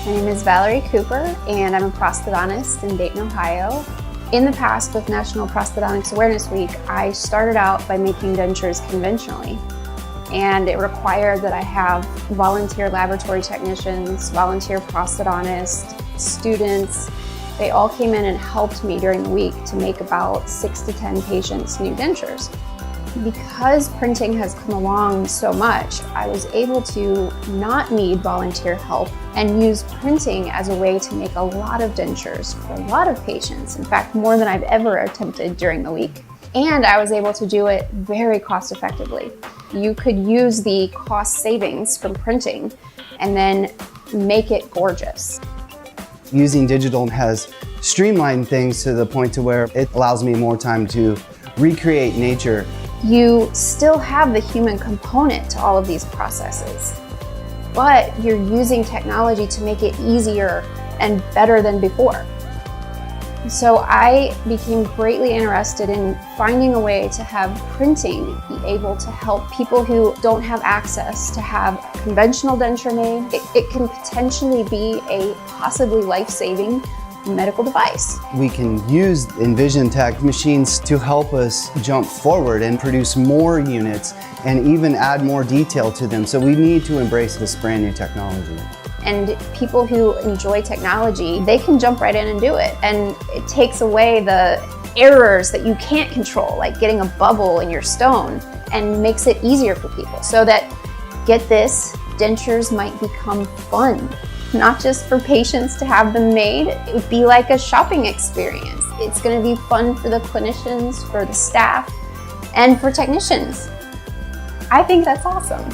My name is Valerie Cooper, and I'm a prosthodontist in Dayton, Ohio. In the past, with National Prosthodontics Awareness Week, I started out by making dentures conventionally. And it required that I have volunteer laboratory technicians, volunteer prosthodontists, students. They all came in and helped me during the week to make about 6 to 10 patients new dentures. Because printing has come along so much, I was able to not need volunteer help and use printing as a way to make a lot of dentures for a lot of patients. In fact, more than I've ever attempted during the week. And I was able to do it very cost effectively. You could use the cost savings from printing and then make it gorgeous. Using digital has streamlined things to the point to where it allows me more time to recreate nature. You still have the human component to all of these processes, but you're using technology to make it easier and better than before. So I became greatly interested in finding a way to have printing be able to help people who don't have access to have a conventional denture made. It can potentially be a possibly life-saving medical device. We can use EnvisionTEC machines to help us jump forward and produce more units and even add more detail to them. So we need to embrace this brand new technology. And people who enjoy technology, they can jump right in and do it. And it takes away the errors that you can't control, like getting a bubble in your stone, and makes it easier for people. So that, get this, dentures might become fun. Not just for patients to have them made, it would be like a shopping experience. It's going to be fun for the clinicians, for the staff, and for technicians. I think that's awesome.